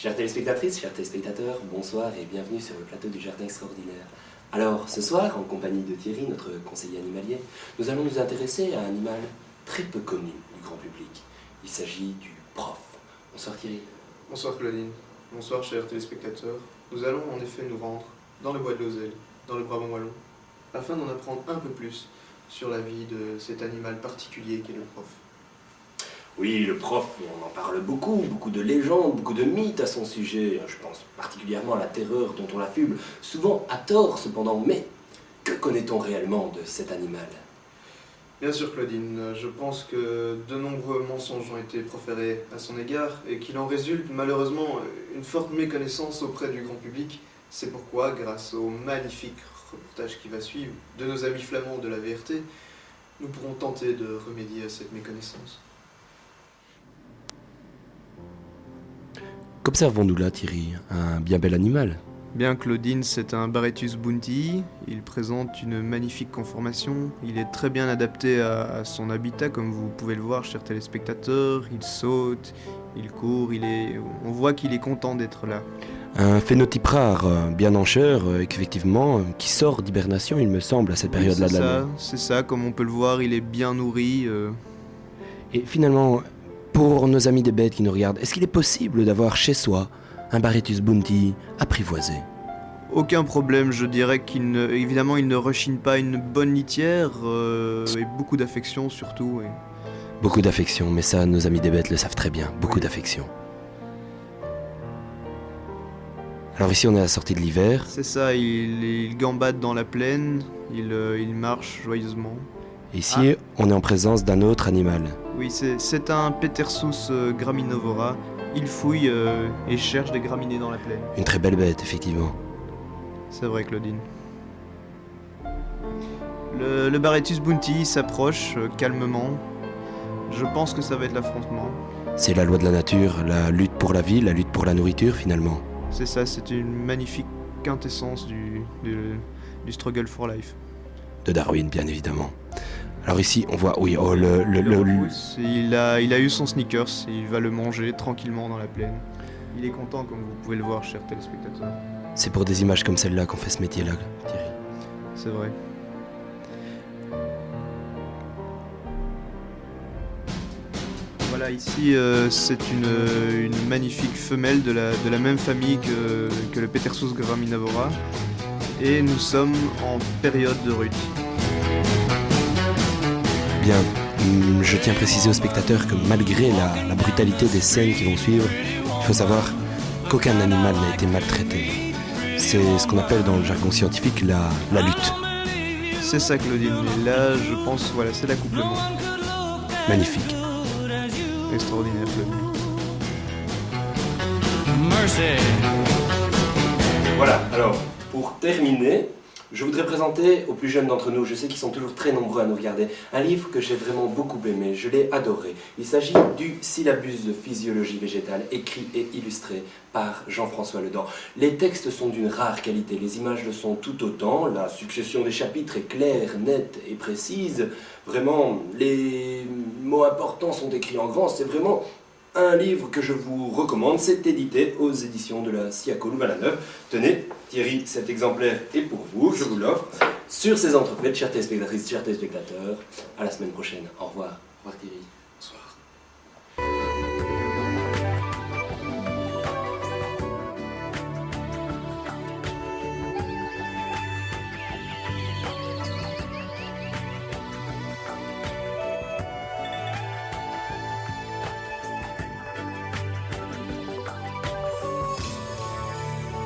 Chères téléspectatrices, chers téléspectateurs, bonsoir et bienvenue sur le plateau du Jardin Extraordinaire. Alors, ce soir, en compagnie de Thierry, notre conseiller animalier, nous allons nous intéresser à un animal très peu connu du grand public. Il s'agit du prof. Bonsoir Thierry. Bonsoir Claudine. Bonsoir chers téléspectateurs. Nous allons en effet nous rendre dans le bois de Lozelle, dans le Brabant wallon, afin d'en apprendre un peu plus sur la vie de cet animal particulier qu'est le prof. Oui, le prof, on en parle beaucoup, beaucoup de légendes, beaucoup de mythes à son sujet. Je pense particulièrement à la terreur dont on l'affuble, souvent à tort cependant. Mais que connaît-on réellement de cet animal ? Bien sûr Claudine, je pense que de nombreux mensonges ont été proférés à son égard et qu'il en résulte malheureusement une forte méconnaissance auprès du grand public. C'est pourquoi, grâce au magnifique reportage qui va suivre de nos amis flamands de la VRT, nous pourrons tenter de remédier à cette méconnaissance. Qu'observons-nous là, Thierry? Un bien bel animal. Bien, Claudine, c'est un Barrettус buntii. Il présente une magnifique conformation. Il est très bien adapté à son habitat, comme vous pouvez le voir, chers téléspectateurs. Il saute, il court, on voit qu'il est content d'être là. Un phénotype rare, bien encheur, effectivement, qui sort d'hibernation, il me semble, à cette période-là de l'année. C'est ça, comme on peut le voir, il est bien nourri. Et finalement, pour nos amis des bêtes qui nous regardent, est-ce qu'il est possible d'avoir chez soi un Barrettus buntii apprivoisé? Aucun problème, je dirais évidemment il ne rechigne pas une bonne litière et beaucoup d'affection surtout. Beaucoup d'affection, mais ça, nos amis des bêtes le savent très bien, beaucoup d'affection. Alors ici, on est à la sortie de l'hiver. C'est ça, il gambade dans la plaine, il marche joyeusement. Ici, on est en présence d'un autre animal. Oui, c'est un Petersus graminovora. Il fouille et cherche des graminées dans la plaine. Une très belle bête, effectivement. C'est vrai, Claudine. Le Barrettus buntii s'approche calmement. Je pense que ça va être l'affrontement. C'est la loi de la nature, la lutte pour la vie, la lutte pour la nourriture, finalement. C'est ça, c'est une magnifique quintessence du struggle for life. De Darwin, bien évidemment. Alors ici, on voit, oui, il a eu son Snickers, et il va le manger tranquillement dans la plaine. Il est content, comme vous pouvez le voir, chers téléspectateurs. C'est pour des images comme celle-là qu'on fait ce métier-là, Thierry. C'est vrai. Voilà, ici, c'est une magnifique femelle de la même famille que le Petersus graminovora. Et nous sommes en période de rut. Bien, je tiens à préciser aux spectateurs que malgré la brutalité des scènes qui vont suivre, il faut savoir qu'aucun animal n'a été maltraité. C'est ce qu'on appelle dans le jargon scientifique la lutte. C'est ça, Claudine, et là je pense, voilà, c'est l'accouplement. Magnifique. Extraordinaire, Claudine. Voilà, alors, pour terminer, je voudrais présenter aux plus jeunes d'entre nous, je sais qu'ils sont toujours très nombreux à nous regarder, un livre que j'ai vraiment beaucoup aimé, je l'ai adoré. Il s'agit du Syllabus de physiologie végétale, écrit et illustré par Jean-François Ledent. Les textes sont d'une rare qualité, les images le sont tout autant, la succession des chapitres est claire, nette et précise. Vraiment, les mots importants sont écrits en grand, c'est vraiment un livre que je vous recommande, c'est édité aux éditions de la Siaco Louvain-la-Neuve. Tenez, Thierry, cet exemplaire est pour vous, je vous l'offre. Sur ces entrefaites, chères téléspectatrices, chers téléspectateurs, à la semaine prochaine. Au revoir. Au revoir Thierry.